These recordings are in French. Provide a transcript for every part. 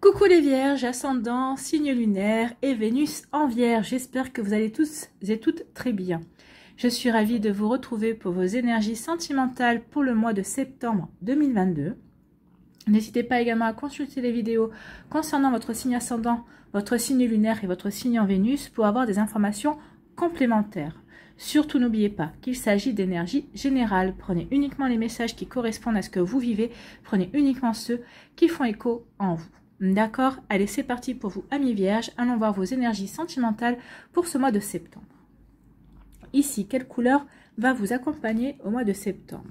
Coucou les vierges, ascendant, signe lunaire et Vénus en vierge. J'espère que vous allez tous et toutes très bien. Je suis ravie de vous retrouver pour vos énergies sentimentales pour le mois de septembre 2022. N'hésitez pas également à consulter les vidéos concernant votre signe ascendant, votre signe lunaire et votre signe en Vénus pour avoir des informations complémentaires. Surtout n'oubliez pas qu'il s'agit d'énergie générale. Prenez uniquement les messages qui correspondent à ce que vous vivez. Prenez uniquement ceux qui font écho en vous. D'accord? Allez, c'est parti pour vous, amis vierges. Allons voir vos énergies sentimentales pour ce mois de septembre. Ici, quelle couleur va vous accompagner au mois de septembre?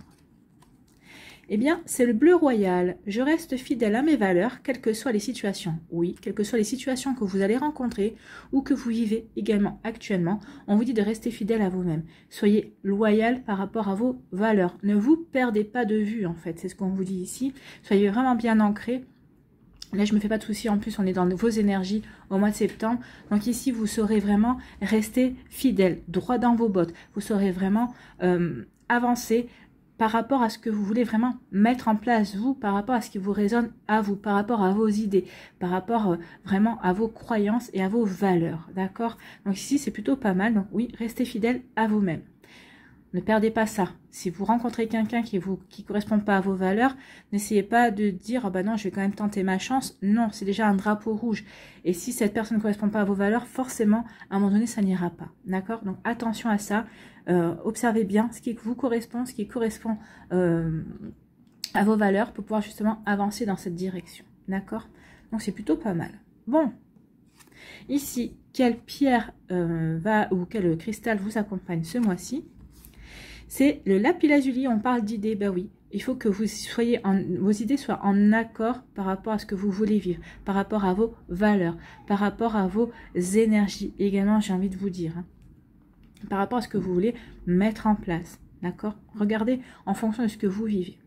Eh bien, c'est le bleu royal. Je reste fidèle à mes valeurs, quelles que soient les situations. Oui, quelles que soient les situations que vous allez rencontrer ou que vous vivez également actuellement, on vous dit de rester fidèle à vous-même. Soyez loyal par rapport à vos valeurs. Ne vous perdez pas de vue, en fait. C'est ce qu'on vous dit ici. Soyez vraiment bien ancrés. Là, je me fais pas de soucis. En plus, on est dans vos énergies au mois de septembre. Donc ici, vous saurez vraiment rester fidèle, droit dans vos bottes. Vous saurez vraiment avancer par rapport à ce que vous voulez vraiment mettre en place, vous, par rapport à ce qui vous résonne à vous, par rapport à vos idées, par rapport vraiment à vos croyances et à vos valeurs. D'accord? Donc ici, c'est plutôt pas mal. Donc oui, restez fidèle à vous-même. Ne perdez pas ça. Si vous rencontrez quelqu'un qui correspond pas à vos valeurs, n'essayez pas de dire, oh bah non, je vais quand même tenter ma chance. Non, c'est déjà un drapeau rouge. Et si cette personne ne correspond pas à vos valeurs, forcément, à un moment donné, ça n'ira pas. D'accord? Donc attention à ça. Observez bien ce qui vous correspond, ce qui correspond à vos valeurs pour pouvoir justement avancer dans cette direction. D'accord? Donc c'est plutôt pas mal. Bon. Ici, quelle pierre ou quel cristal vous accompagne ce mois-ci? C'est le lapis-lazuli. On parle d'idées. Ben oui, il faut que vos idées soient en accord par rapport à ce que vous voulez vivre, par rapport à vos valeurs, par rapport à vos énergies. Également, j'ai envie de vous dire, par rapport à ce que vous voulez mettre en place. D'accord? Regardez en fonction de ce que vous vivez.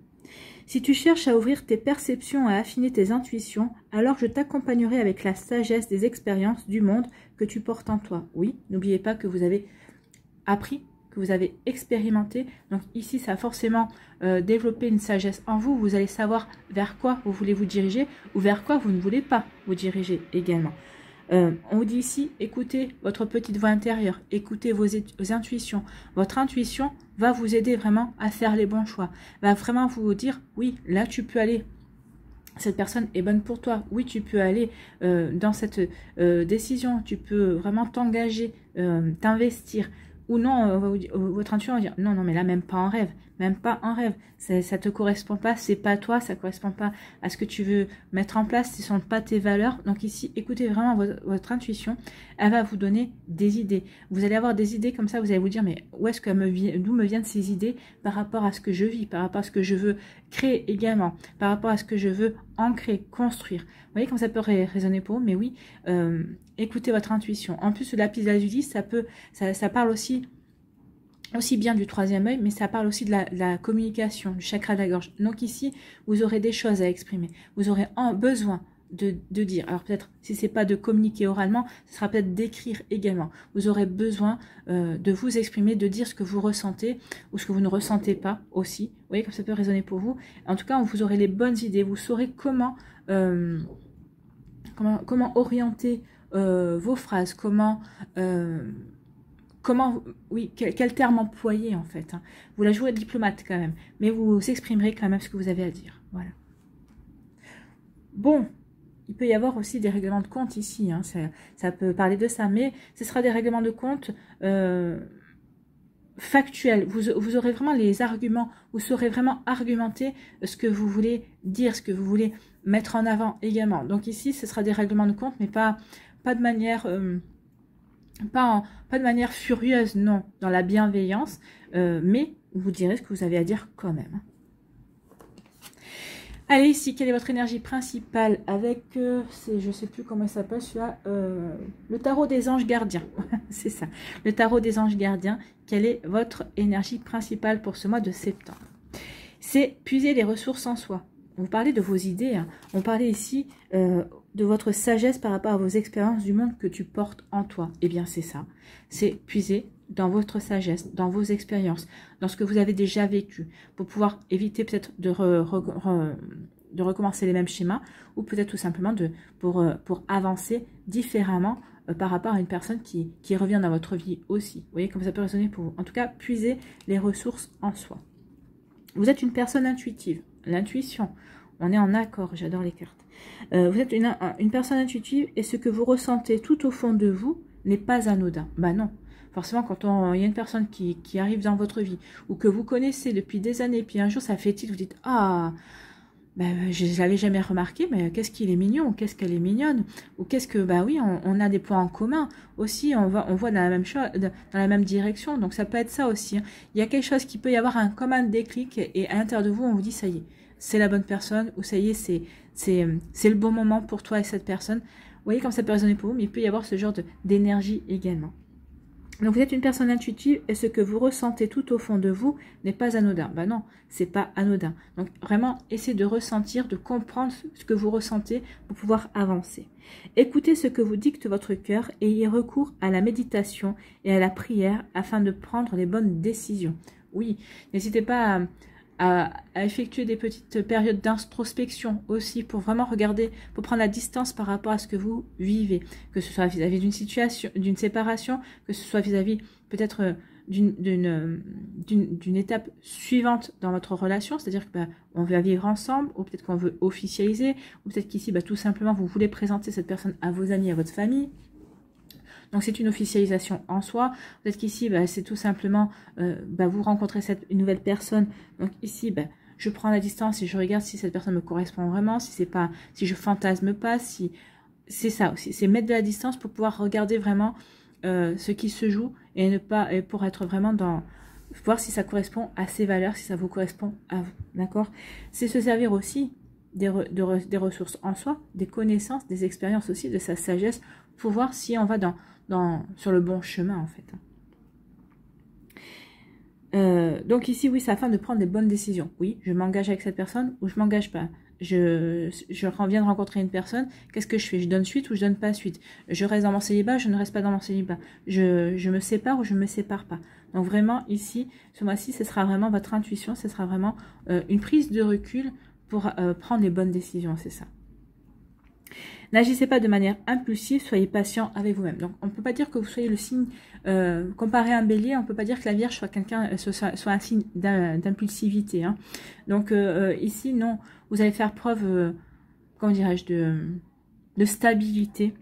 Si tu cherches à ouvrir tes perceptions, à affiner tes intuitions, alors je t'accompagnerai avec la sagesse des expériences du monde que tu portes en toi. Oui, n'oubliez pas que vous avez appris, que vous avez expérimenté. Donc ici, ça a forcément développé une sagesse en vous. Vous allez savoir vers quoi vous voulez vous diriger ou vers quoi vous ne voulez pas vous diriger également. On vous dit ici, écoutez votre petite voix intérieure, écoutez vos intuitions. Votre intuition va vous aider vraiment à faire les bons choix. Va vraiment vous dire, oui, là tu peux aller. Cette personne est bonne pour toi. Oui, tu peux aller dans cette décision. Tu peux vraiment t'engager, t'investir. Ou non, votre intuition va dire, non, non, mais là, même pas en rêve. Même pas en rêve. Ça te correspond pas, c'est pas toi, ça correspond pas à ce que tu veux mettre en place, ce sont pas tes valeurs. Donc ici, écoutez vraiment votre intuition. Elle va vous donner des idées. Vous allez avoir des idées comme ça, vous allez vous dire, mais d'où me viennent ces idées par rapport à ce que je vis, par rapport à ce que je veux créer également, par rapport à ce que je veux ancrer, construire. Vous voyez comme ça peut résonner pour vous, mais oui, écoutez votre intuition. En plus, le lapis-lazuli, ça parle aussi bien du troisième œil, mais ça parle aussi de la communication, du chakra de la gorge. Donc ici, vous aurez des choses à exprimer. Vous aurez besoin de dire. Alors peut-être, si c'est pas de communiquer oralement, ce sera peut-être d'écrire également. Vous aurez besoin de vous exprimer, de dire ce que vous ressentez ou ce que vous ne ressentez pas aussi. Vous voyez comme ça peut résonner pour vous. En tout cas, vous aurez les bonnes idées. Vous saurez comment orienter vos phrases, oui, quel terme employer en fait. Vous la jouez diplomate quand même, mais vous exprimerez quand même ce que vous avez à dire. Voilà. Bon, il peut y avoir aussi des règlements de compte ici, ça peut parler de ça, mais ce sera des règlements de compte factuels. Vous aurez vraiment les arguments, vous saurez vraiment argumenter ce que vous voulez dire, ce que vous voulez mettre en avant également. Donc ici, ce sera des règlements de compte, mais pas de manière... pas de manière furieuse, non, dans la bienveillance, mais vous direz ce que vous avez à dire quand même. Allez, ici, quelle est votre énergie principale avec, je ne sais plus comment il s'appelle, celui-là, le tarot des anges gardiens. C'est ça, le tarot des anges gardiens. Quelle est votre énergie principale pour ce mois de septembre? C'est puiser les ressources en soi. Vous parlez de vos idées, on parlait ici de votre sagesse par rapport à vos expériences du monde que tu portes en toi. Eh bien, c'est ça. C'est puiser dans votre sagesse, dans vos expériences, dans ce que vous avez déjà vécu, pour pouvoir éviter peut-être de de recommencer les mêmes schémas, ou peut-être tout simplement pour avancer différemment par rapport à une personne qui revient dans votre vie aussi. Vous voyez comme ça peut résonner pour vous. En tout cas, puisez les ressources en soi. Vous êtes une personne intuitive. L'intuition, on est en accord, j'adore les cartes. Vous êtes une personne intuitive et ce que vous ressentez tout au fond de vous n'est pas anodin. Bah non. Forcément, quand il y a une personne qui arrive dans votre vie ou que vous connaissez depuis des années, puis un jour ça fait tilt, vous dites « Ah, ben, je ne l'avais jamais remarqué, mais qu'est-ce qu'il est mignon, ou qu'est-ce qu'elle est mignonne, ou qu'est-ce que, bah oui, on a des points en commun aussi, on voit dans la même chose, dans la même direction, donc ça peut être ça aussi. Hein. Il y a quelque chose qui peut y avoir comme un déclic, et à l'intérieur de vous, on vous dit, ça y est, c'est la bonne personne, ou ça y est, c'est le bon moment pour toi et cette personne. Vous voyez comme ça peut résonner pour vous, mais il peut y avoir ce genre d'énergie également. Donc vous êtes une personne intuitive et ce que vous ressentez tout au fond de vous n'est pas anodin. Ben non, c'est pas anodin. Donc vraiment, essayez de ressentir, de comprendre ce que vous ressentez pour pouvoir avancer. Écoutez ce que vous dicte votre cœur et ayez recours à la méditation et à la prière afin de prendre les bonnes décisions. Oui, n'hésitez pas à effectuer des petites périodes d'introspection aussi pour vraiment regarder, pour prendre la distance par rapport à ce que vous vivez, que ce soit vis-à-vis d'une situation, d'une séparation, que ce soit vis-à-vis peut-être d'une étape suivante dans votre relation, c'est-à-dire que on veut vivre ensemble, ou peut-être qu'on veut officialiser, ou peut-être qu'ici tout simplement vous voulez présenter cette personne à vos amis, à votre famille. Donc c'est une officialisation en soi. Peut-être qu'ici, c'est tout simplement, vous rencontrez une nouvelle personne. Donc ici, je prends la distance et je regarde si cette personne me correspond vraiment, si je fantasme pas, si c'est ça aussi. C'est mettre de la distance pour pouvoir regarder vraiment ce qui se joue et pour être vraiment dans voir si ça correspond à ses valeurs, si ça vous correspond à vous. D'accord? C'est se servir aussi des ressources en soi, des connaissances, des expériences aussi, de sa sagesse, pour voir si on va sur le bon chemin en fait. Donc ici, oui, c'est afin de prendre des bonnes décisions. Oui, je m'engage avec cette personne ou je m'engage pas. Je viens de rencontrer une personne, qu'est-ce que je fais? Je donne suite ou je donne pas suite? Je reste dans mon célibat, je ne reste pas dans mon célibat. Je me sépare ou je me sépare pas. Donc vraiment, ici, ce mois-ci, ce sera vraiment votre intuition, ce sera vraiment une prise de recul pour prendre les bonnes décisions, c'est ça. N'agissez pas de manière impulsive, soyez patient avec vous-même. Donc, on ne peut pas dire que vous soyez le signe, comparé à un bélier, on ne peut pas dire que la Vierge soit un signe d'impulsivité. Hein. Donc, ici, non, vous allez faire preuve, comment dirais-je, de stabilité.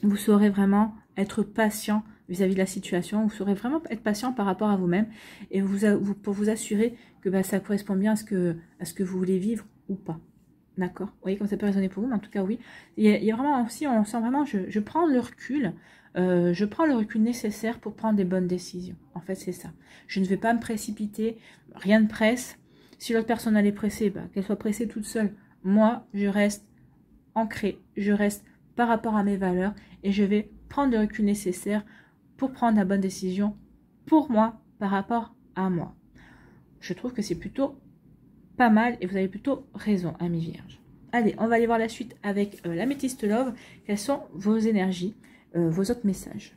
Vous saurez vraiment être patient vis-à-vis de la situation. Vous saurez vraiment être patient par rapport à vous-même et pour vous assurer que ça correspond bien à ce que vous voulez vivre ou pas. D'accord? Vous voyez comme ça peut résonner pour vous, mais en tout cas, oui. Il y a vraiment aussi, on sent vraiment, je prends le recul, nécessaire pour prendre des bonnes décisions. En fait, c'est ça. Je ne vais pas me précipiter, rien ne presse. Si l'autre personne elle est pressée, qu'elle soit pressée toute seule. Moi, je reste ancrée, je reste par rapport à mes valeurs et je vais prendre le recul nécessaire pour prendre la bonne décision pour moi, par rapport à moi. Je trouve que c'est plutôt pas mal et vous avez plutôt raison, amis vierges. Allez, on va aller voir la suite avec l'améthyste love. Quelles sont vos énergies, vos autres messages?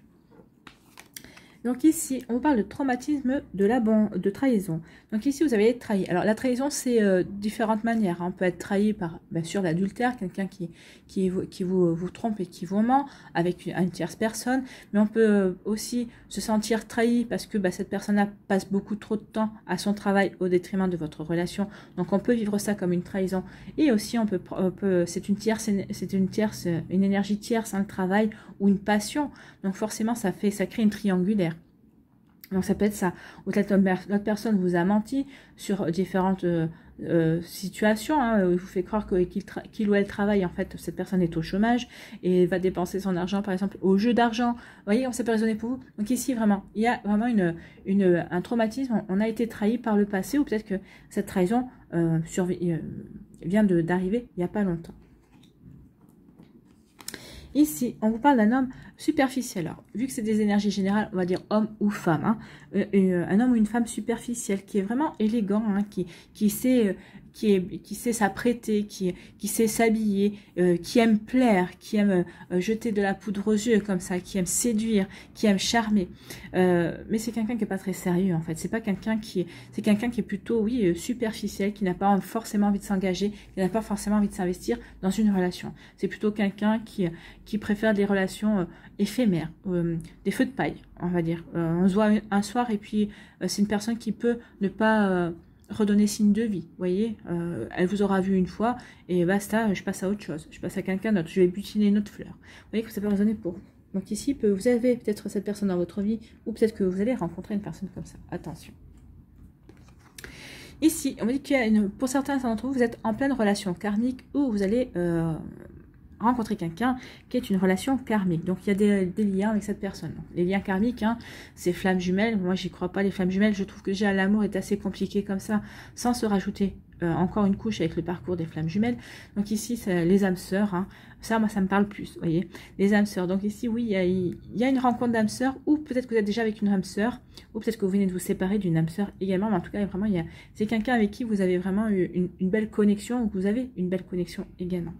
Donc ici, on parle de traumatisme de trahison. Donc ici, vous avez été trahi. Alors la trahison, c'est différentes manières. Hein. On peut être trahi par, bien sûr, l'adultère, quelqu'un qui vous trompe et qui vous ment avec une tierce personne. Mais on peut aussi se sentir trahi parce que cette personne-là passe beaucoup trop de temps à son travail au détriment de votre relation. Donc on peut vivre ça comme une trahison. Et aussi, c'est une énergie tierce, le travail ou une passion. Donc forcément, ça crée une triangulaire. Donc ça peut être ça. Ou peut-être l'autre personne vous a menti sur différentes situations, hein, où il vous fait croire qu'il ou elle travaille, en fait, cette personne est au chômage et va dépenser son argent, par exemple, au jeu d'argent. Vous voyez, ça peut résonner pour vous. Donc ici, vraiment, il y a vraiment un traumatisme. On a été trahi par le passé, ou peut-être que cette trahison vient d'arriver il n'y a pas longtemps. Ici, on vous parle d'un homme superficiel. Alors, vu que c'est des énergies générales, on va dire homme ou femme. Hein, un homme ou une femme superficielle qui est vraiment élégant, hein, qui sait s'apprêter, qui sait s'habiller, qui aime plaire, qui aime jeter de la poudre aux yeux comme ça, qui aime séduire, qui aime charmer. Mais c'est quelqu'un qui est pas très sérieux en fait. C'est quelqu'un qui est plutôt, oui, superficiel, qui n'a pas forcément envie de s'engager, qui n'a pas forcément envie de s'investir dans une relation. C'est plutôt quelqu'un qui préfère des relations éphémères, des feux de paille, on va dire. On se voit un soir et puis c'est une personne qui peut ne pas redonner signe de vie, vous voyez, elle vous aura vu une fois et basta, je passe à autre chose, je passe à quelqu'un d'autre, je vais butiner une autre fleur. Vous voyez que ça peut résonner pour vous. Donc ici, vous avez peut-être cette personne dans votre vie ou peut-être que vous allez rencontrer une personne comme ça. Attention. Ici, on me dit qu'il y a pour certains d'entre vous, vous êtes en pleine relation karmique ou vous allez rencontrer quelqu'un qui est une relation karmique. Donc, il y a des liens avec cette personne. Donc, les liens karmiques, hein, c'est flammes jumelles. Moi, j'y crois pas, les flammes jumelles. Je trouve que déjà, l'amour est assez compliqué comme ça, sans se rajouter encore une couche avec le parcours des flammes jumelles. Donc, ici, c'est les âmes sœurs. Hein. Ça, moi, ça me parle plus, vous voyez. Les âmes sœurs. Donc, ici, oui, il y a une rencontre d'âmes sœurs, ou peut-être que vous êtes déjà avec une âme sœur, ou peut-être que vous venez de vous séparer d'une âme sœur également. Mais en tout cas, vraiment, c'est quelqu'un avec qui vous avez vraiment eu une belle connexion, ou que vous avez une belle connexion également.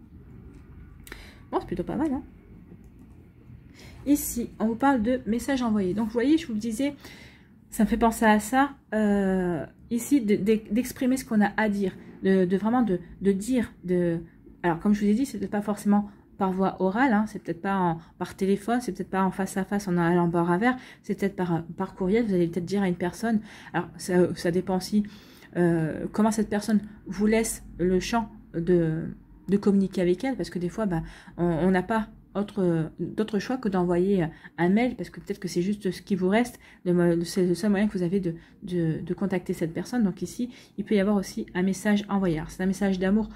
Bon, c'est plutôt pas mal, hein. Ici, on vous parle de messages envoyés. Donc, vous voyez, je vous le disais, ça me fait penser à ça. Ici, d'exprimer ce qu'on a à dire. Vraiment de dire. Alors, comme je vous ai dit, c'est peut-être pas forcément par voie orale. Hein, c'est peut-être pas par téléphone. C'est peut-être pas en face à face en allant boire un verre. C'est peut-être par courriel. Vous allez peut-être dire à une personne. Alors, ça dépend aussi comment cette personne vous laisse le champ de communiquer avec elle, parce que des fois, on n'a pas d'autre choix que d'envoyer un mail, parce que peut-être que c'est juste ce qui vous reste, c'est le seul moyen que vous avez de contacter cette personne. Donc ici, il peut y avoir aussi un message envoyé. C'est un message d'amour,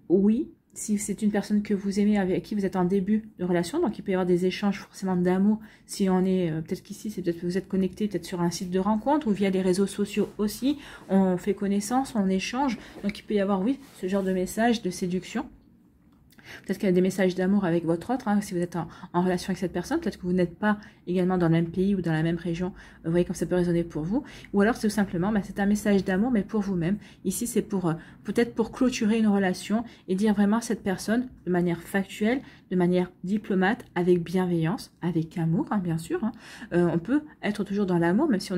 oui, si c'est une personne que vous aimez, avec qui vous êtes en début de relation, donc il peut y avoir des échanges forcément d'amour. Si on est, peut-être qu'ici, c'est peut-être que vous êtes connecté peut-être sur un site de rencontre ou via les réseaux sociaux aussi, on fait connaissance, on échange, donc il peut y avoir, oui, ce genre de message de séduction. Peut-être qu'il y a des messages d'amour avec votre autre, hein, si vous êtes en relation avec cette personne. Peut-être que vous n'êtes pas également dans le même pays ou dans la même région. Vous voyez comme ça peut résonner pour vous. Ou alors, c'est tout simplement, c'est un message d'amour, mais pour vous-même. Ici, c'est peut-être pour clôturer une relation et dire vraiment à cette personne, de manière factuelle, de manière diplomate, avec bienveillance, avec amour, hein, bien sûr. Hein. On peut être toujours dans l'amour, même si on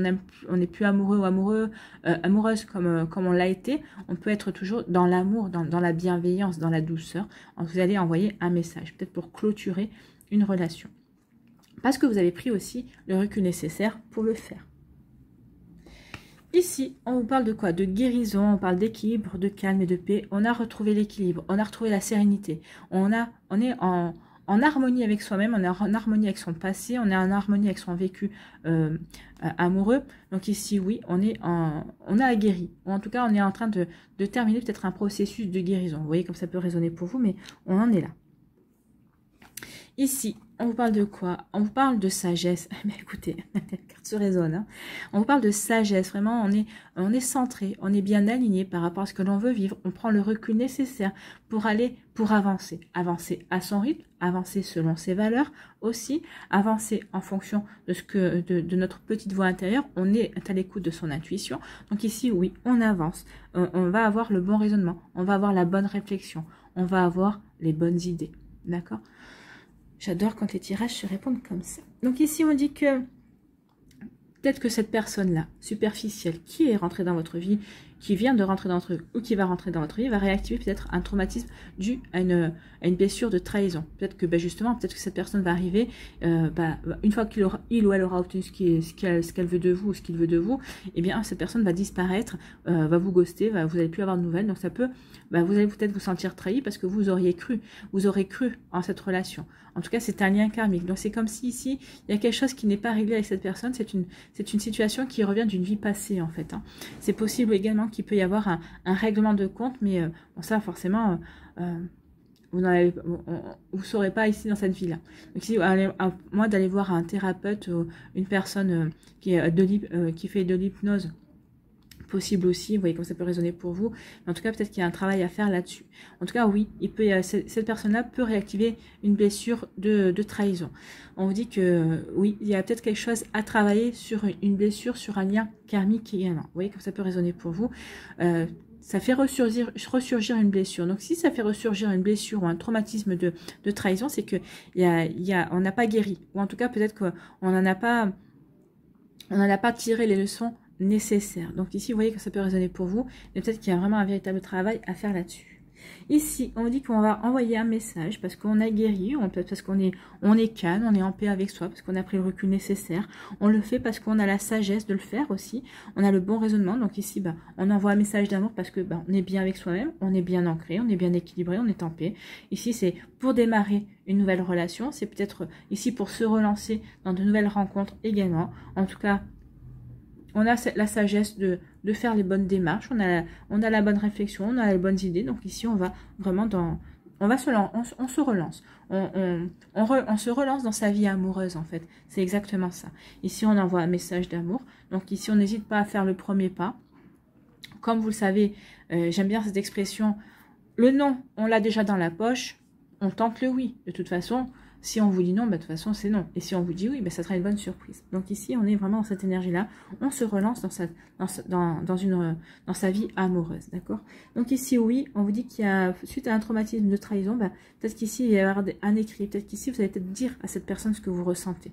n'est plus amoureux ou amoureuse comme on l'a été. On peut être toujours dans l'amour, dans la bienveillance, dans la douceur. Vous allez envoyer un message, peut-être pour clôturer une relation. Parce que vous avez pris aussi le recul nécessaire pour le faire. Ici, on vous parle de quoi? De guérison, on parle d'équilibre, de calme et de paix. On a retrouvé l'équilibre, on a retrouvé la sérénité. On est en harmonie avec soi-même, on est en harmonie avec son passé, on est en harmonie avec son vécu amoureux. Donc ici, oui, on a guéri. Ou en tout cas, on est en train de terminer peut-être un processus de guérison. Vous voyez comme ça peut résonner pour vous, mais on en est là. Ici, on vous parle de quoi? On vous parle de sagesse. Mais écoutez, la carte se résonne. Hein. On vous parle de sagesse. Vraiment, on est centré, on est bien aligné par rapport à ce que l'on veut vivre. On prend le recul nécessaire pour avancer. Avancer à son rythme, avancer selon ses valeurs aussi, avancer en fonction de notre petite voix intérieure. On est à l'écoute de son intuition. Donc ici, oui, on avance. On va avoir le bon raisonnement. On va avoir la bonne réflexion. On va avoir les bonnes idées. D'accord ? J'adore quand les tirages se répondent comme ça. Donc ici, on dit que peut-être que cette personne-là, superficielle, qui est rentrée dans votre vie, qui vient de rentrer dans votre vie ou qui va rentrer dans votre vie, va réactiver peut-être un traumatisme dû à une blessure de trahison. Peut-être que justement, peut-être que cette personne va arriver, une fois qu'il ou elle aura obtenu ce qu'elle veut de vous ou ce qu'il veut de vous, eh bien cette personne va disparaître, va vous ghoster, vous n'allez plus avoir de nouvelles. Donc ça peut, vous allez peut-être vous sentir trahi parce que vous aurez cru en cette relation. En tout cas, c'est un lien karmique. Donc c'est comme si ici, il y a quelque chose qui n'est pas réglé avec cette personne. C'est une situation qui revient d'une vie passée en fait. Hein. C'est possible également qu'il peut y avoir un règlement de compte, mais bon, ça forcément, vous ne saurez pas ici dans cette vie-là. Donc ici, à moi d'aller voir un thérapeute ou une personne qui fait de l'hypnose possible aussi, vous voyez comme ça peut résonner pour vous, mais en tout cas peut-être qu'il y a un travail à faire là-dessus. En tout cas oui, cette personne-là peut réactiver une blessure de trahison. On vous dit que oui, il y a peut-être quelque chose à travailler sur une blessure, sur un lien karmique également. Vous voyez comme ça peut résonner pour vous. Ça fait ressurgir une blessure. Donc si ça fait ressurgir une blessure ou un traumatisme de trahison, c'est que on n'a pas guéri, ou en tout cas peut-être qu'on n'en a pas tiré les leçons nécessaires. Donc ici, vous voyez que ça peut résonner pour vous, mais peut-être qu'il y a vraiment un véritable travail à faire là-dessus. Ici, on dit qu'on va envoyer un message parce qu'on a guéri, parce qu'on est calme, on est en paix avec soi, parce qu'on a pris le recul nécessaire. On le fait parce qu'on a la sagesse de le faire aussi. On a le bon raisonnement. Donc ici, on envoie un message d'amour parce que on est bien avec soi-même, on est bien ancré, on est bien équilibré, on est en paix. Ici, c'est pour démarrer une nouvelle relation. C'est peut-être ici pour se relancer dans de nouvelles rencontres également. En tout cas, on a la sagesse de faire les bonnes démarches, on a la bonne réflexion, on a les bonnes idées. Donc ici, on va vraiment on se relance. On se relance dans sa vie amoureuse, en fait. C'est exactement ça. Ici, on envoie un message d'amour. Donc ici, on n'hésite pas à faire le premier pas. Comme vous le savez, j'aime bien cette expression, le non, on l'a déjà dans la poche, on tente le oui. De toute façon, si on vous dit non, de toute façon, c'est non. Et si on vous dit oui, ça sera une bonne surprise. Donc ici, on est vraiment dans cette énergie-là. On se relance dans sa vie amoureuse, d'accord? Donc ici, oui, on vous dit qu'il y a, suite à un traumatisme de trahison, peut-être qu'ici, il va y avoir un écrit. Peut-être qu'ici, vous allez peut-être dire à cette personne ce que vous ressentez.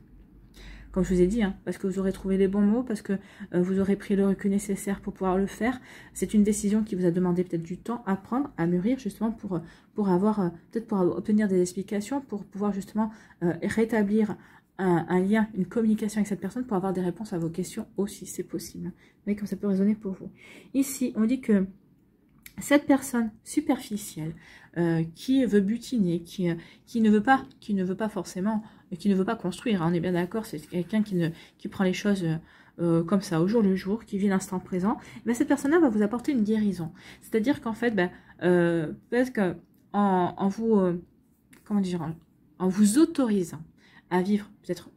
Comme je vous ai dit, parce que vous aurez trouvé les bons mots, parce que vous aurez pris le recul nécessaire pour pouvoir le faire. C'est une décision qui vous a demandé peut-être du temps à prendre, à mûrir, justement pour peut-être pour obtenir des explications, pour pouvoir justement rétablir un lien, une communication avec cette personne, pour avoir des réponses à vos questions aussi, c'est possible. Vous voyez comme ça peut résonner pour vous. Ici, on dit que cette personne superficielle qui veut butiner, qui ne veut pas forcément, qui ne veut pas construire, on est bien d'accord, c'est quelqu'un qui prend les choses comme ça, au jour le jour, qui vit l'instant présent, cette personne-là va vous apporter une guérison. C'est-à-dire qu'en fait, peut-être qu'en vous autorisant à vivre peut-être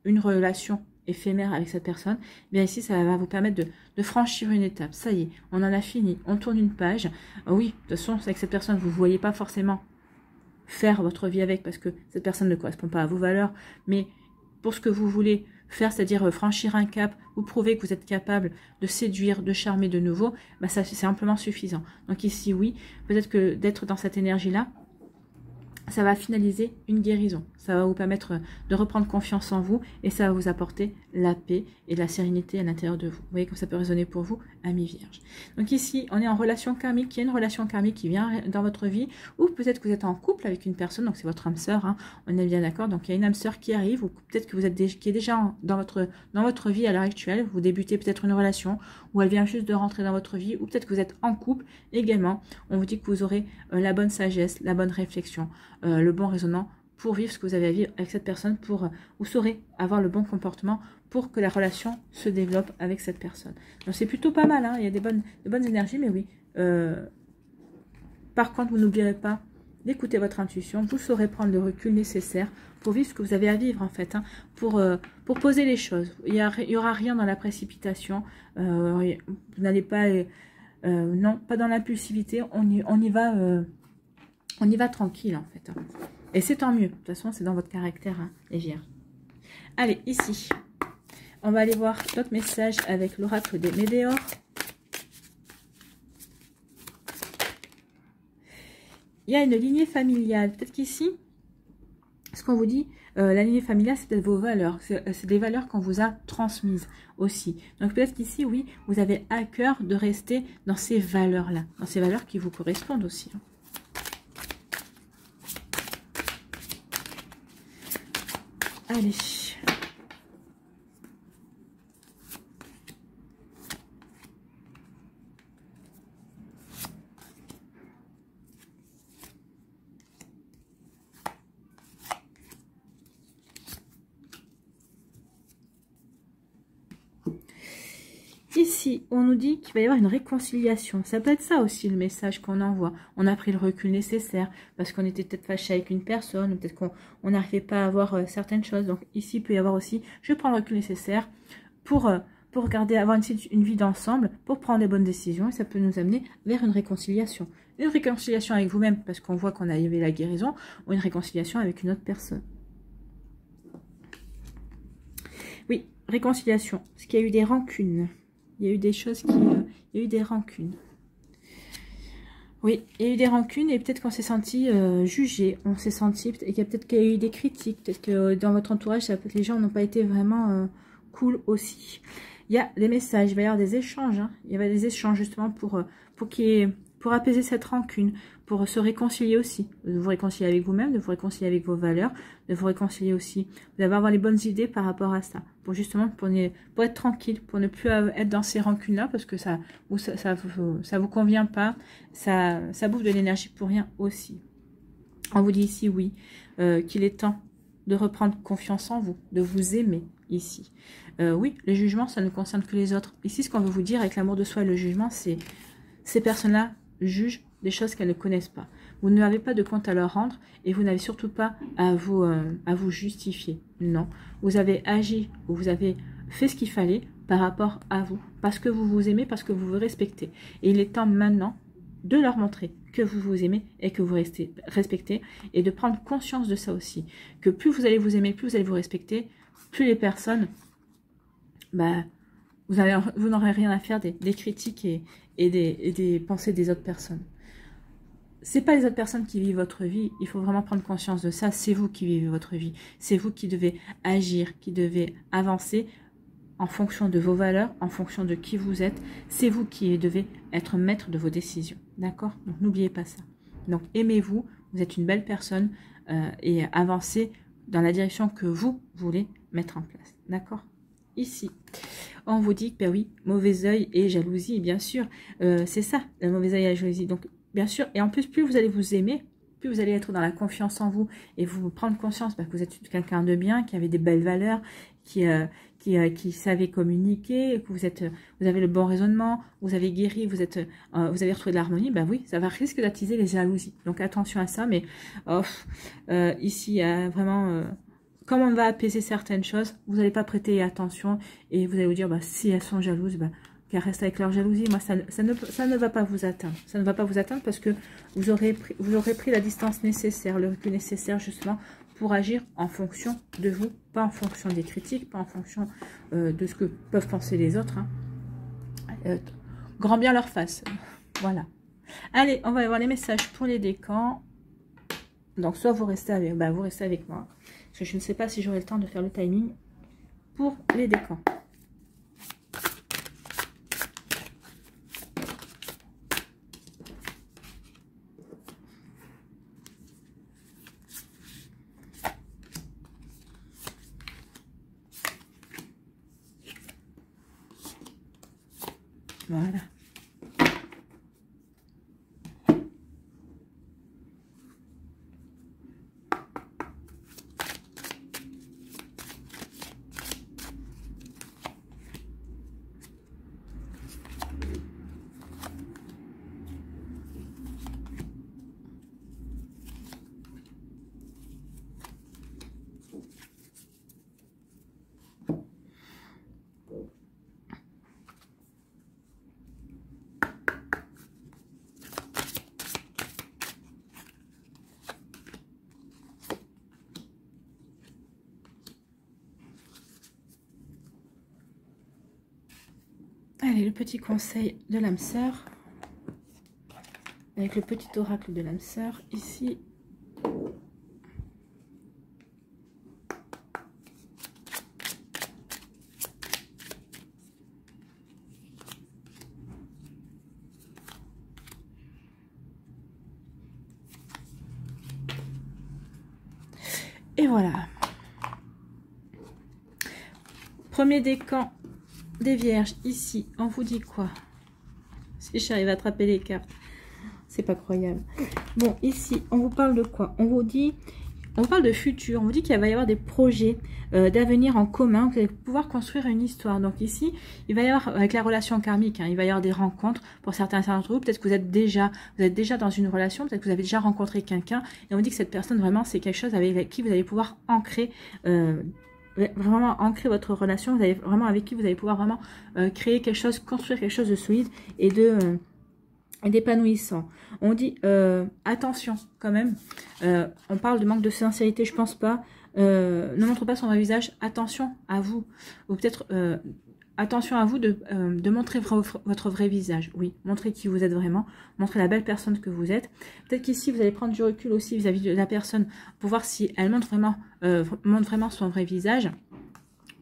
une relation éphémère avec cette personne, ici ça va vous permettre de franchir une étape. Ça y est, on en a fini, on tourne une page. Oui, de toute façon, avec cette personne, vous ne voyez pas forcément faire votre vie avec parce que cette personne ne correspond pas à vos valeurs, mais pour ce que vous voulez faire, c'est-à-dire franchir un cap, vous prouvez que vous êtes capable de séduire, de charmer de nouveau, ça c'est amplement suffisant. Donc ici, oui, peut-être que d'être dans cette énergie-là, ça va finaliser une guérison. Ça va vous permettre de reprendre confiance en vous et ça va vous apporter la paix et la sérénité à l'intérieur de vous. Vous voyez comme ça peut résonner pour vous, Amis Vierge. Donc ici, on est en relation karmique. Il y a une relation karmique qui vient dans votre vie ou peut-être que vous êtes en couple avec une personne, donc c'est votre âme sœur, on est bien d'accord. Donc il y a une âme sœur qui arrive ou peut-être que vous êtes qui est déjà dans votre vie à l'heure actuelle. Vous débutez peut-être une relation ou elle vient juste de rentrer dans votre vie ou peut-être que vous êtes en couple également. On vous dit que vous aurez la bonne sagesse, la bonne réflexion, le bon raisonnement pour vivre ce que vous avez à vivre avec cette personne, vous saurez avoir le bon comportement pour que la relation se développe avec cette personne. Donc c'est plutôt pas mal, il y a de bonnes énergies, mais oui. Par contre, vous n'oublierez pas d'écouter votre intuition, vous saurez prendre le recul nécessaire pour vivre ce que vous avez à vivre en fait, pour poser les choses. Il y aura rien dans la précipitation, vous n'allez pas, non, pas dans l'impulsivité, on y va tranquille en fait. Et c'est tant mieux. De toute façon, c'est dans votre caractère, les Vierges. Allez, ici, on va aller voir d'autres messages avec l'oracle des Médéors. Il y a une lignée familiale. Peut-être qu'ici, ce qu'on vous dit, la lignée familiale, c'est peut-être vos valeurs. C'est des valeurs qu'on vous a transmises aussi. Donc peut-être qu'ici, oui, vous avez à cœur de rester dans ces valeurs-là. Dans ces valeurs qui vous correspondent aussi. Allez. Ici, on nous dit qu'il va y avoir une réconciliation. Ça peut être ça aussi le message qu'on envoie. On a pris le recul nécessaire parce qu'on était peut-être fâché avec une personne, ou peut-être qu'on n'arrivait pas à voir certaines choses. Donc ici, il peut y avoir aussi, je prends le recul nécessaire pour pour regarder, avoir une vie d'ensemble, pour prendre les bonnes décisions. Et ça peut nous amener vers une réconciliation. Une réconciliation avec vous-même, parce qu'on voit qu'on a eu la guérison, ou une réconciliation avec une autre personne. Oui, réconciliation. Parce qu'il y a eu des rancunes. Il y a eu des choses qui... il y a eu des rancunes. Oui, il y a eu des rancunes et peut-être qu'on s'est senti jugé. On s'est senti... Et peut-être qu'il y a eu des critiques. Peut-être que dans votre entourage, les gens n'ont pas été vraiment cool aussi. Il y a des messages, il va y avoir des échanges. Hein. Il y va y avoir des échanges justement pour apaiser cette rancune, pour se réconcilier aussi. De vous réconcilier avec vous-même, de vous réconcilier avec vos valeurs, de vous réconcilier aussi. Vous allez avoir les bonnes idées par rapport à ça. Pour justement, pour être tranquille, pour ne plus être dans ces rancunes-là, parce que ça vous convient pas, ça bouffe de l'énergie pour rien aussi. On vous dit ici, oui, qu'il est temps de reprendre confiance en vous, de vous aimer ici. Oui, les jugements, ça ne concerne que les autres. Ici, ce qu'on veut vous dire avec l'amour de soi et le jugement, c'est ces personnes-là jugent des choses qu'elles ne connaissent pas. Vous n'avez pas de compte à leur rendre et vous n'avez surtout pas à vous justifier. Non, vous avez agi ou vous avez fait ce qu'il fallait par rapport à vous, parce que vous vous aimez, parce que vous vous respectez. Et il est temps maintenant de leur montrer que vous vous aimez et que vous respectez et de prendre conscience de ça aussi. Que plus vous allez vous aimer, plus vous allez vous respecter, plus les personnes, bah, vous n'aurez rien à faire des critiques et des pensées des autres personnes. C'est pas les autres personnes qui vivent votre vie, il faut vraiment prendre conscience de ça, c'est vous qui vivez votre vie, c'est vous qui devez agir, qui devez avancer en fonction de vos valeurs, en fonction de qui vous êtes, c'est vous qui devez être maître de vos décisions, d'accord? Donc n'oubliez pas ça. Donc aimez-vous, vous êtes une belle personne et avancez dans la direction que vous voulez mettre en place, d'accord? Ici, on vous dit que, ben oui, mauvais œil et jalousie, bien sûr, c'est ça, le mauvais œil et la jalousie. Donc, bien sûr, et en plus, plus vous allez vous aimer, plus vous allez être dans la confiance en vous et vous prendre conscience que vous êtes quelqu'un de bien, qui avait des belles valeurs, qui savait communiquer, que vous avez le bon raisonnement, vous avez guéri, vous avez retrouvé de l'harmonie, ben oui, ça va risque d'attiser les jalousies. Donc, attention à ça, mais ici, il y a vraiment... Comme on va apaiser certaines choses, vous n'allez pas prêter attention et vous allez vous dire, bah, si elles sont jalouses, bah, qu'elles restent avec leur jalousie. Moi, ça ne va pas vous atteindre. Ça ne va pas vous atteindre parce que vous aurez pris la distance nécessaire, le recul nécessaire justement pour agir en fonction de vous, pas en fonction des critiques, pas en fonction de ce que peuvent penser les autres. Hein. Grand bien leur face. Voilà. Allez, on va aller voir les messages pour les décans. Donc, soit vous restez avec moi. Parce que je ne sais pas si j'aurai le temps de faire le timing pour les décans. Voilà. Allez, le petit conseil de l'âme sœur, avec le petit oracle de l'âme sœur, ici. Et voilà. Premier décan des vierges, ici, on vous dit quoi? Si j'arrive à attraper les cartes, c'est pas croyable. Bon, ici, on vous parle de quoi? On parle de futur, on vous dit qu'il va y avoir des projets d'avenir en commun, vous allez pouvoir construire une histoire. Donc ici, il va y avoir, avec la relation karmique, hein, il va y avoir des rencontres pour certains d'entre vous. Peut-être que vous êtes déjà dans une relation, peut-être que vous avez déjà rencontré quelqu'un, et on vous dit que cette personne, vraiment, c'est quelque chose avec qui vous allez pouvoir ancrer vraiment ancrer votre relation, vous avez vraiment avec qui vous allez pouvoir vraiment créer quelque chose, construire quelque chose de solide et d'épanouissant. On dit attention quand même, on parle de manque de sincérité, je pense pas, ne montre pas son vrai visage, attention à vous, ou peut-être attention à vous de montrer votre vrai visage, oui, montrez qui vous êtes vraiment, montrez la belle personne que vous êtes. Peut-être qu'ici vous allez prendre du recul aussi vis-à-vis de la personne pour voir si elle montre vraiment son vrai visage.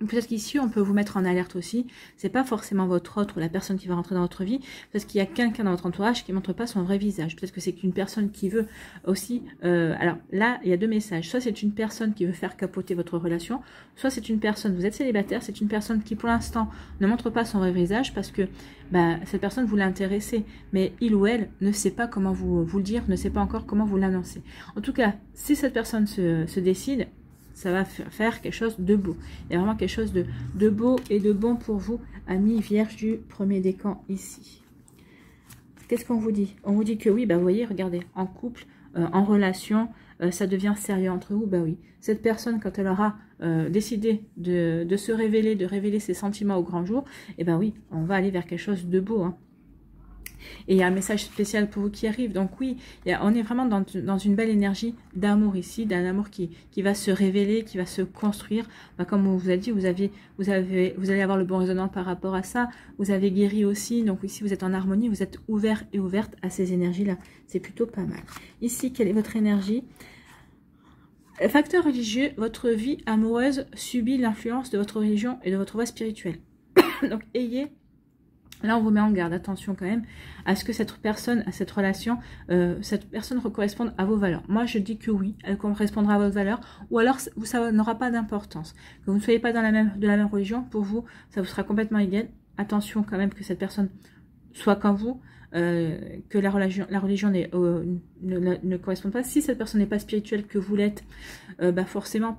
Peut-être qu'ici, on peut vous mettre en alerte aussi. C'est pas forcément votre autre ou la personne qui va rentrer dans votre vie, parce qu'il y a quelqu'un dans votre entourage qui montre pas son vrai visage. Peut-être que c'est une personne qui veut aussi... alors là, il y a deux messages. Soit c'est une personne qui veut faire capoter votre relation, soit c'est une personne, vous êtes célibataire, c'est une personne qui pour l'instant ne montre pas son vrai visage parce que cette personne vous l'intéressez, mais il ou elle ne sait pas comment vous le dire, ne sait pas encore comment vous l'annoncer. En tout cas, si cette personne se décide, ça va faire quelque chose de beau. Il y a vraiment quelque chose de beau et de bon pour vous, amis vierges du premier décan ici. Qu'est-ce qu'on vous dit? On vous dit que oui, vous voyez, regardez, en couple, en relation, ça devient sérieux entre vous. Oui, cette personne, quand elle aura décidé de se révéler, de révéler ses sentiments au grand jour, oui, on va aller vers quelque chose de beau, hein. Et il y a un message spécial pour vous qui arrive. Donc oui, on est vraiment dans une belle énergie d'amour ici, d'un amour qui va se révéler, qui va se construire. Comme on vous a dit, vous allez avoir le bon raisonnement par rapport à ça. Vous avez guéri aussi. Donc ici, vous êtes en harmonie, vous êtes ouvert et ouverte à ces énergies-là. C'est plutôt pas mal. Ici, quelle est votre énergie? Facteur religieux, votre vie amoureuse subit l'influence de votre religion et de votre voie spirituelle. Donc là, on vous met en garde, attention quand même, à ce que cette personne, à cette relation, cette personne corresponde à vos valeurs. Moi, je dis que oui, elle correspondra à vos valeurs, ou alors ça n'aura pas d'importance. Que vous ne soyez pas de la même religion, pour vous, ça vous sera complètement égal. Attention quand même que cette personne soit comme vous, que la religion ne corresponde pas. Si cette personne n'est pas spirituelle, que vous l'êtes, forcément,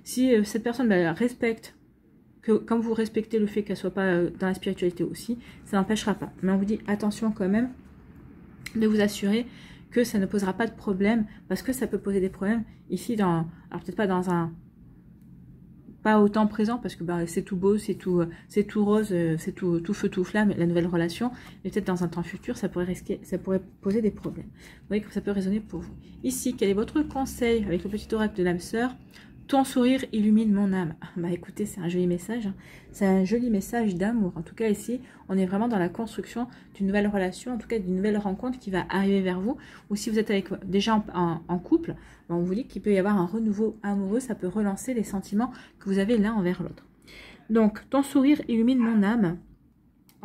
si cette personne respecte, que comme vous respectez le fait qu'elle soit pas dans la spiritualité aussi, ça n'empêchera pas. Mais on vous dit attention quand même de vous assurer que ça ne posera pas de problème, parce que ça peut poser des problèmes ici alors peut-être pas pas au temps présent, parce que c'est tout beau, c'est tout rose, c'est tout feu, tout flamme, la nouvelle relation, mais peut-être dans un temps futur, ça pourrait poser des problèmes. Vous voyez que ça peut résonner pour vous. Ici, quel est votre conseil avec le petit oracle de l'âme sœur? Ton sourire illumine mon âme. Écoutez, c'est un joli message. Hein. C'est un joli message d'amour. En tout cas, ici, on est vraiment dans la construction d'une nouvelle relation, en tout cas d'une nouvelle rencontre qui va arriver vers vous. Ou si vous êtes déjà en couple, on vous dit qu'il peut y avoir un renouveau amoureux. Ça peut relancer les sentiments que vous avez l'un envers l'autre. Donc, ton sourire illumine mon âme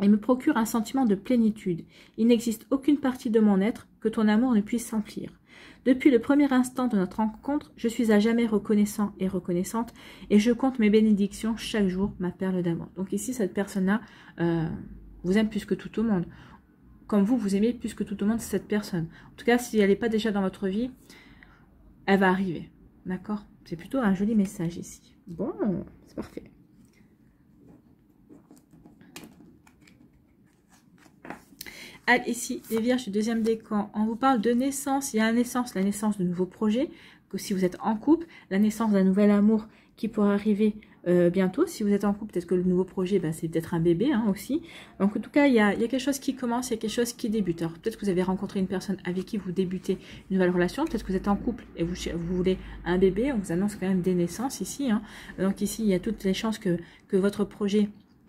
et me procure un sentiment de plénitude. Il n'existe aucune partie de mon être que ton amour ne puisse s'emplir. Depuis le premier instant de notre rencontre, je suis à jamais reconnaissant et reconnaissante et je compte mes bénédictions chaque jour, ma perle d'amour. Donc ici, cette personne-là vous aime plus que tout au monde. Comme vous aimez plus que tout au monde cette personne. En tout cas, si elle n'est pas déjà dans votre vie, elle va arriver. D'accord? C'est plutôt un joli message ici. Bon, c'est parfait. Ici, les vierges du deuxième décan, on vous parle de naissance. Il y a la naissance de nouveaux projets, que si vous êtes en couple, la naissance d'un nouvel amour qui pourra arriver bientôt. Si vous êtes en couple, peut-être que le nouveau projet, c'est peut-être un bébé aussi. Donc en tout cas, il y a quelque chose qui commence, il y a quelque chose qui débute. Alors peut-être que vous avez rencontré une personne avec qui vous débutez une nouvelle relation, peut-être que vous êtes en couple et vous voulez un bébé, on vous annonce quand même des naissances ici. Hein. Donc ici, il y a toutes les chances que votre projet...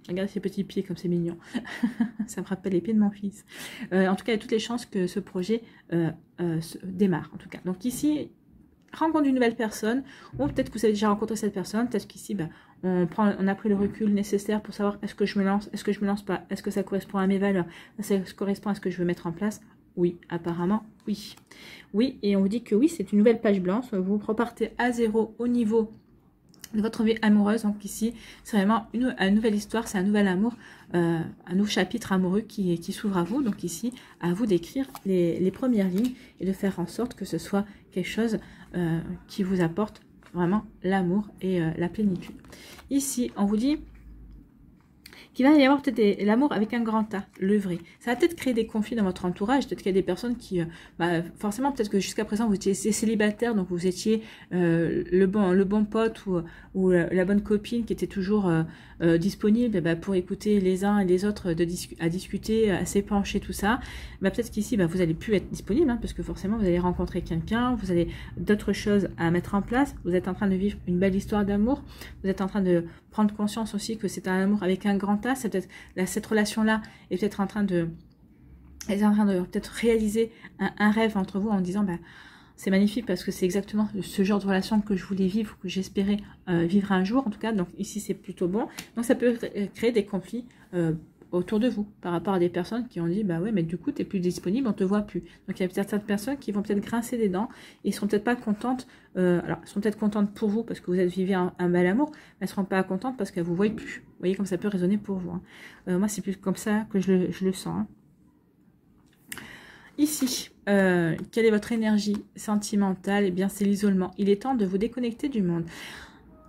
Regardez ces petits pieds comme c'est mignon. Ça me rappelle les pieds de mon fils. En tout cas, il y a toutes les chances que ce projet démarre. En tout cas, donc ici, rencontre d'une nouvelle personne, ou peut-être que vous avez déjà rencontré cette personne. Peut-être qu'ici, on a pris le recul nécessaire pour savoir est-ce que je me lance, est-ce que je me lance pas, est-ce que ça correspond à mes valeurs, ça correspond à ce que je veux mettre en place. Oui, apparemment, oui. Oui, et on vous dit que oui, c'est une nouvelle page blanche. Vous repartez à zéro au niveau de votre vie amoureuse. Donc ici, c'est vraiment une nouvelle histoire, c'est un nouvel amour, un nouveau chapitre amoureux qui s'ouvre à vous. Donc ici, à vous d'écrire les premières lignes et de faire en sorte que ce soit quelque chose qui vous apporte vraiment l'amour et la plénitude. Ici, on vous dit qu'il va y avoir peut-être l'amour avec un grand A, le vrai. Ça va peut-être créer des conflits dans votre entourage, peut-être qu'il y a des personnes qui, forcément, peut-être que jusqu'à présent, vous étiez célibataire, donc vous étiez le bon pote ou la bonne copine qui était toujours disponible pour écouter les uns et les autres à discuter, à s'épancher, tout ça. Peut-être qu'ici, vous allez plus être disponible, parce que forcément, vous allez rencontrer quelqu'un, vous avez d'autres choses à mettre en place, vous êtes en train de vivre une belle histoire d'amour, vous êtes en train de prendre conscience aussi que c'est un amour avec un grand A, c'est peut-être cette relation-là est peut-être en train de peut-être réaliser un rêve entre vous en disant c'est magnifique parce que c'est exactement ce genre de relation que je voulais vivre, que j'espérais vivre un jour en tout cas, donc ici c'est plutôt bon. Donc ça peut créer des conflits autour de vous, par rapport à des personnes qui ont dit, ouais, mais du coup, tu n'es plus disponible, on ne te voit plus. Donc, il y a certaines personnes qui vont peut-être grincer des dents et ne seront peut-être pas contentes. Alors, elles seront peut-être contentes pour vous parce que vous vivez un bel amour, mais elles ne seront pas contentes parce qu'elles ne vous voient plus. Vous voyez comme ça peut résonner pour vous. Moi, c'est plus comme ça que je le sens. Ici, quelle est votre énergie sentimentale? Eh bien, c'est l'isolement. Il est temps de vous déconnecter du monde.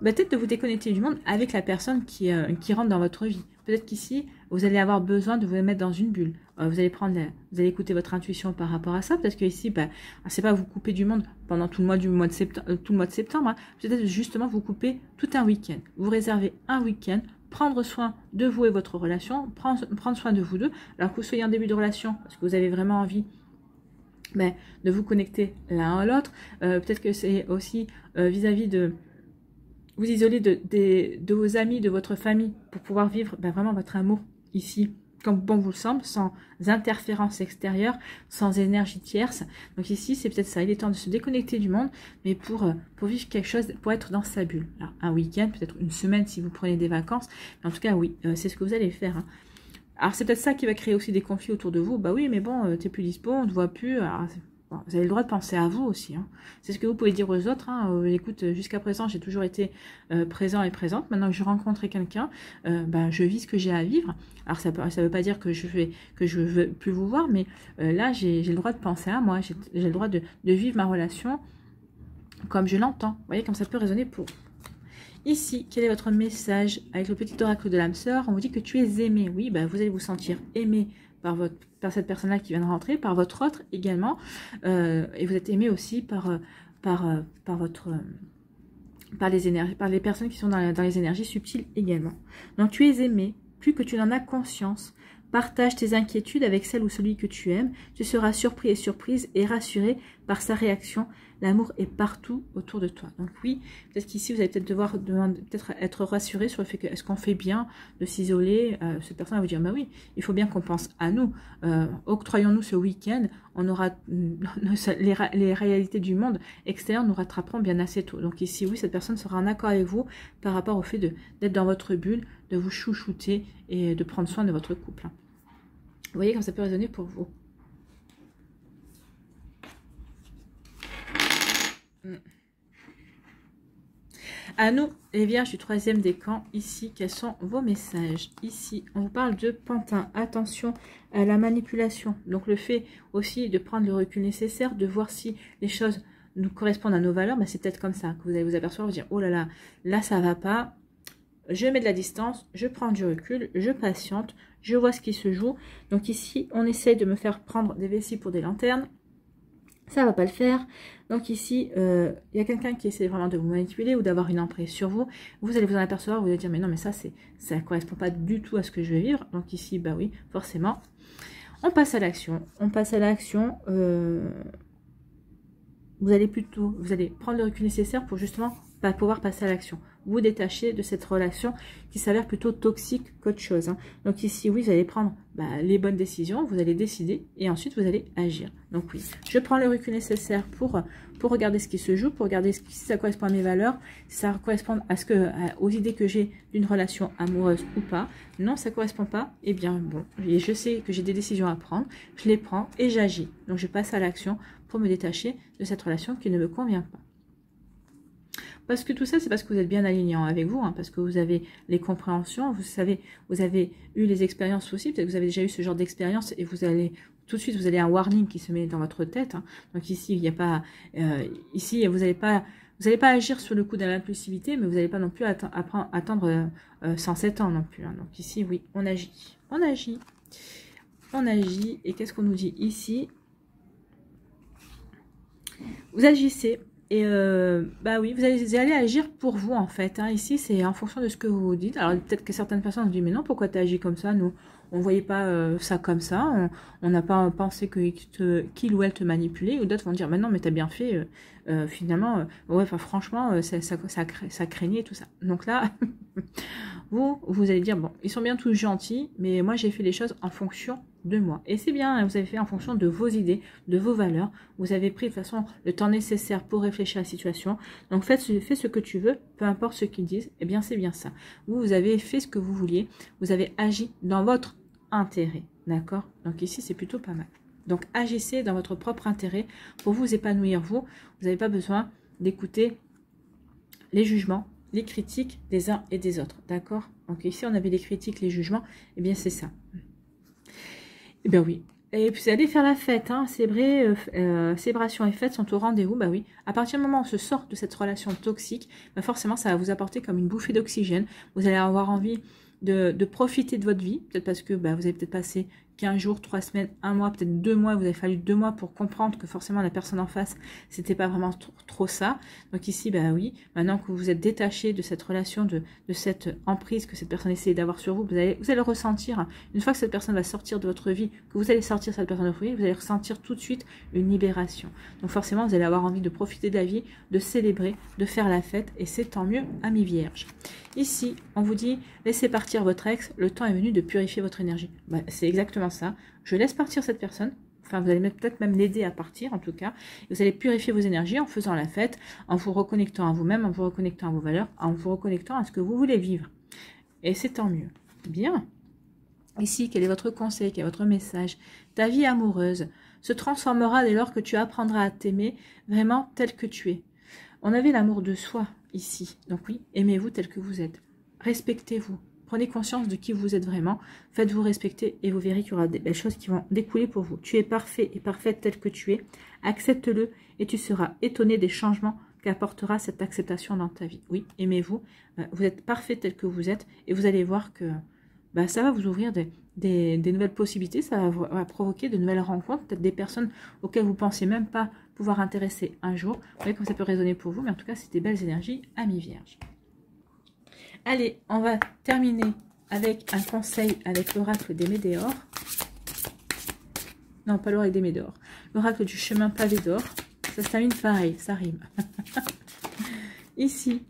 Peut-être de vous déconnecter du monde avec la personne qui rentre dans votre vie. Peut-être qu'ici, vous allez avoir besoin de vous mettre dans une bulle. Vous allez écouter votre intuition par rapport à ça. Peut-être qu'ici, c'est pas vous couper du monde pendant tout le mois de septembre. Peut-être justement vous couper tout un week-end. Vous réservez un week-end, prendre soin de vous et votre relation, prendre soin de vous deux. Alors que vous soyez en début de relation, parce que vous avez vraiment envie de vous connecter l'un à l'autre. Peut-être que c'est aussi vis-à-vis de vous isoler de vos amis, de votre famille, pour pouvoir vivre vraiment votre amour ici, comme bon vous le semble, sans interférence extérieure, sans énergie tierce. Donc ici, c'est peut-être ça. Il est temps de se déconnecter du monde, mais pour vivre quelque chose, pour être dans sa bulle. Alors, un week-end, peut-être une semaine si vous prenez des vacances. Mais en tout cas, oui, c'est ce que vous allez faire. Alors, c'est peut-être ça qui va créer aussi des conflits autour de vous. Oui, mais bon, t'es plus dispo, on ne te voit plus. Alors, vous avez le droit de penser à vous aussi. C'est ce que vous pouvez dire aux autres. Écoute, jusqu'à présent, j'ai toujours été présent et présente. Maintenant que je rencontre quelqu'un, je vis ce que j'ai à vivre. Alors, ça veut pas dire que je veux plus vous voir, mais là, j'ai le droit de penser à moi. J'ai le droit de vivre ma relation comme je l'entends. Vous voyez, comme ça peut résonner pour vous. Ici, quel est votre message avec le petit oracle de l'âme sœur? On vous dit que tu es aimé. Oui, vous allez vous sentir aimé par cette personne-là qui vient de rentrer, par votre autre également, et vous êtes aimé aussi par les personnes qui sont dans les énergies subtiles également. Donc tu es aimé, plus que tu n'en as conscience. Partage tes inquiétudes avec celle ou celui que tu aimes. Tu seras surpris et surprise et rassuré par sa réaction. L'amour est partout autour de toi. Donc oui, peut-être qu'ici, vous allez peut-être devoir être rassuré sur le fait que est-ce qu'on fait bien de s'isoler. Cette personne va vous dire, oui, il faut bien qu'on pense à nous. Octroyons-nous ce week-end. On aura les réalités du monde extérieur nous rattraperont bien assez tôt. Donc ici, oui, cette personne sera en accord avec vous par rapport au fait d'être dans votre bulle, de vous chouchouter et de prendre soin de votre couple. Vous voyez comme ça peut résonner pour vous. À nous, les vierges du troisième décan, ici, quels sont vos messages? Ici, on vous parle de Pantin. Attention à la manipulation. Donc, le fait aussi de prendre le recul nécessaire, de voir si les choses nous correspondent à nos valeurs, c'est peut-être comme ça que vous allez vous apercevoir, vous dire, oh là, ça va pas. Je mets de la distance, je prends du recul, je patiente, je vois ce qui se joue. Donc ici, on essaye de me faire prendre des vessies pour des lanternes. Ça va pas le faire. Donc ici, il y a quelqu'un qui essaie vraiment de vous manipuler ou d'avoir une emprise sur vous. Vous allez vous en apercevoir, vous allez dire, mais non, mais ça ne correspond pas du tout à ce que je vais vivre. Donc ici, oui, forcément. On passe à l'action. Vous allez prendre le recul nécessaire pour justement pouvoir passer à l'action. Vous détacher de cette relation qui s'avère plutôt toxique qu'autre chose. Donc ici, oui, vous allez prendre les bonnes décisions, vous allez décider et ensuite vous allez agir. Donc oui, je prends le recul nécessaire pour regarder ce qui se joue, pour regarder si ça correspond à mes valeurs, si ça correspond aux idées que j'ai d'une relation amoureuse ou pas. Non, ça ne correspond pas, eh bien bon, et je sais que j'ai des décisions à prendre, je les prends et j'agis. Donc je passe à l'action pour me détacher de cette relation qui ne me convient pas. Parce que tout ça, c'est parce que vous êtes bien alignant avec vous, parce que vous avez les compréhensions, vous savez, vous avez eu les expériences aussi, peut-être que vous avez déjà eu ce genre d'expérience et vous allez, tout de suite, vous avez un warning qui se met dans votre tête. Donc ici, il n'y a pas, ici, vous n'allez pas Vous n'allez pas agir sur le coup de l'impulsivité, mais vous n'allez pas non plus attendre 107 ans non plus. Hein. Donc ici, oui, on agit. On agit. On agit. Et qu'est-ce qu'on nous dit ici? Vous agissez. Et bah oui, vous allez agir pour vous en fait. Hein. Ici, c'est en fonction de ce que vous vous dites. Alors peut-être que certaines personnes vous disent, mais non, pourquoi tu agis comme ça? Nous, on ne voyait pas ça comme ça. On n'a pas pensé qu'il ou elle te manipulait. Ou d'autres vont dire, mais non, mais tu as bien fait. Finalement, ouais, enfin, franchement, ça craignait tout ça. Donc là, vous allez dire, bon, ils sont bien tous gentils, mais moi, j'ai fait les choses en fonction de moi. Et c'est bien, hein, vous avez fait en fonction de vos idées, de vos valeurs. Vous avez pris de toute façon le temps nécessaire pour réfléchir à la situation. Donc fais ce que tu veux, peu importe ce qu'ils disent, eh bien c'est bien ça. Vous avez fait ce que vous vouliez, vous avez agi dans votre intérêt, d'accord? Donc ici c'est plutôt pas mal. Donc agissez dans votre propre intérêt pour vous épanouir vous. Vous n'avez pas besoin d'écouter les jugements, les critiques des uns et des autres, d'accord? Donc ici on avait les critiques, les jugements, eh bien c'est ça. Eh bien oui. Et puis allez faire la fête, hein. Célébration et fête sont au rendez-vous, bah oui. À partir du moment où on se sort de cette relation toxique, bah forcément ça va vous apporter comme une bouffée d'oxygène. Vous allez avoir envie de profiter de votre vie, peut-être parce que bah, vous avez peut-être passé 15 jours, 3 semaines, 1 mois, peut-être 2 mois, vous avez fallu 2 mois pour comprendre que forcément la personne en face, c'était pas vraiment trop ça. Donc ici, bah oui, maintenant que vous êtes détaché de cette relation, de cette emprise que cette personne essaie d'avoir sur vous, vous allez le ressentir. Une fois que cette personne va sortir de votre vie, que vous allez sortir cette personne de votre vie, vous allez ressentir tout de suite une libération. Donc forcément, vous allez avoir envie de profiter de la vie, de célébrer, de faire la fête, et c'est tant mieux, amis vierges. Ici, on vous dit, laissez partir votre ex, le temps est venu de purifier votre énergie. Bah, c'est exactement ça. Je laisse partir cette personne. Enfin, vous allez peut-être même l'aider à partir, en tout cas. Et vous allez purifier vos énergies en faisant la fête, en vous reconnectant à vous-même, en vous reconnectant à vos valeurs, en vous reconnectant à ce que vous voulez vivre. Et c'est tant mieux. Bien. Ici, quel est votre conseil, quel est votre message? Ta vie amoureuse se transformera dès lors que tu apprendras à t'aimer vraiment tel que tu es. On avait l'amour de soi ici. Donc oui, aimez-vous tel que vous êtes. Respectez-vous. Prenez conscience de qui vous êtes vraiment. Faites-vous respecter et vous verrez qu'il y aura des belles choses qui vont découler pour vous. Tu es parfait et parfaite tel que tu es. Accepte-le et tu seras étonné des changements qu'apportera cette acceptation dans ta vie. Oui, aimez-vous. Vous êtes parfait tel que vous êtes et vous allez voir que ça va vous ouvrir des nouvelles possibilités. Ça va provoquer de nouvelles rencontres, peut-être des personnes auxquelles vous ne pensez même pas pouvoir intéresser un jour. Vous voyez comme ça peut résonner pour vous, mais en tout cas, c'est des belles énergies, amis vierges. Allez, on va terminer avec un conseil avec l'oracle des Médéors. Non, pas l'oracle des Médéors. L'oracle du chemin pavé d'or. Ça se termine pareil, ça rime. Ici,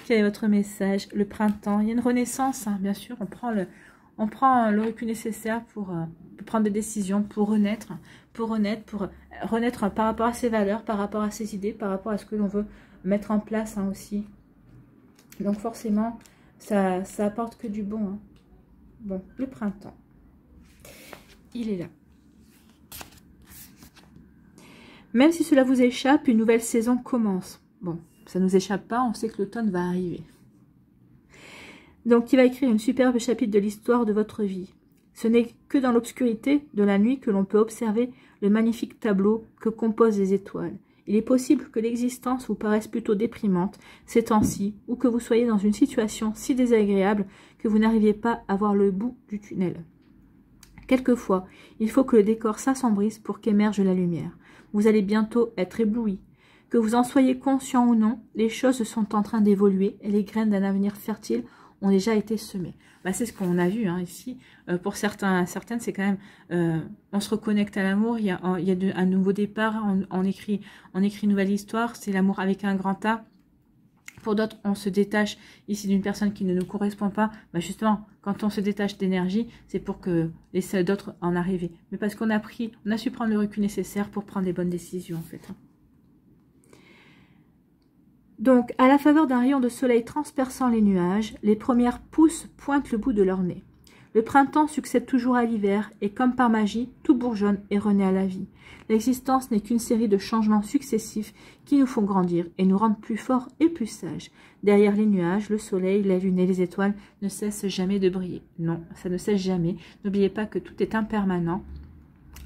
quel est votre message? Le printemps, il y a une renaissance, hein, bien sûr. On prend le recul nécessaire pour prendre des décisions, pour renaître par rapport à ses valeurs, par rapport à ses idées, par rapport à ce que l'on veut mettre en place, hein, aussi. Donc forcément, ça apporte que du bon. Hein. Bon, le printemps, il est là. Même si cela vous échappe, une nouvelle saison commence. Bon, ça ne nous échappe pas, on sait que l'automne va arriver. Donc, il va écrire une superbe chapitre de l'histoire de votre vie. Ce n'est que dans l'obscurité de la nuit que l'on peut observer le magnifique tableau que composent les étoiles. Il est possible que l'existence vous paraisse plutôt déprimante ces temps-ci, ou que vous soyez dans une situation si désagréable que vous n'arriviez pas à voir le bout du tunnel. Quelquefois, il faut que le décor s'assombrisse pour qu'émerge la lumière. Vous allez bientôt être ébloui. Que vous en soyez conscient ou non, les choses sont en train d'évoluer et les graines d'un avenir fertile ont déjà été semées. C'est ce qu'on a vu, hein, ici. Pour certaines, c'est quand même... on se reconnecte à l'amour, il y a un nouveau départ, on écrit une nouvelle histoire, c'est l'amour avec un grand A. Pour d'autres, on se détache ici d'une personne qui ne nous correspond pas. Justement, quand on se détache d'énergie, c'est pour que les d'autres en arrivent. Mais parce qu'on a su prendre le recul nécessaire pour prendre les bonnes décisions, en fait. Donc, à la faveur d'un rayon de soleil transperçant les nuages, les premières pousses pointent le bout de leur nez. Le printemps succède toujours à l'hiver et comme par magie, tout bourgeonne et renaît à la vie. L'existence n'est qu'une série de changements successifs qui nous font grandir et nous rendent plus forts et plus sages. Derrière les nuages, le soleil, la lune et les étoiles ne cessent jamais de briller. Non, ça ne cesse jamais. N'oubliez pas que tout est impermanent.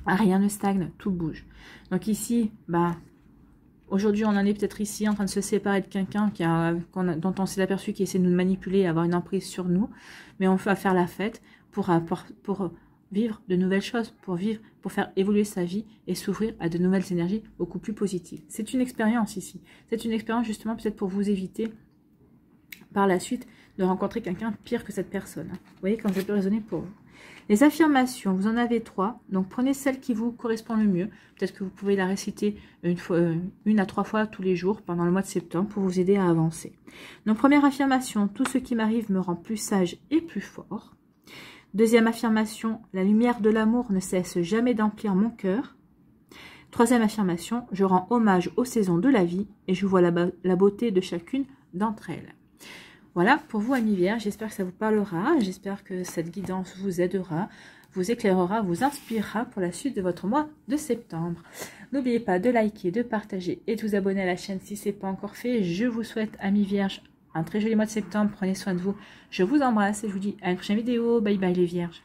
Rien ne stagne, tout bouge. Donc ici, Aujourd'hui, on en est peut-être ici en train de se séparer de quelqu'un dont on s'est aperçu qu'il essaie de nous manipuler et avoir une emprise sur nous. Mais on va faire la fête pour vivre de nouvelles choses, pour faire évoluer sa vie et s'ouvrir à de nouvelles énergies beaucoup plus positives. C'est une expérience ici. C'est une expérience justement peut-être pour vous éviter par la suite de rencontrer quelqu'un pire que cette personne. Vous voyez comme ça peut résonner pour vous. Les affirmations, vous en avez 3, donc prenez celle qui vous correspond le mieux. Peut-être que vous pouvez la réciter une à 3 fois tous les jours pendant le mois de septembre pour vous aider à avancer. Donc première affirmation, tout ce qui m'arrive me rend plus sage et plus fort. Deuxième affirmation, la lumière de l'amour ne cesse jamais d'emplir mon cœur. Troisième affirmation, je rends hommage aux saisons de la vie et je vois la beauté de chacune d'entre elles. Voilà pour vous, amis vierges, j'espère que ça vous parlera, j'espère que cette guidance vous aidera, vous éclairera, vous inspirera pour la suite de votre mois de septembre. N'oubliez pas de liker, de partager et de vous abonner à la chaîne si ce n'est pas encore fait. Je vous souhaite, amis vierges, un très joli mois de septembre, prenez soin de vous, je vous embrasse et je vous dis à une prochaine vidéo, bye bye les vierges.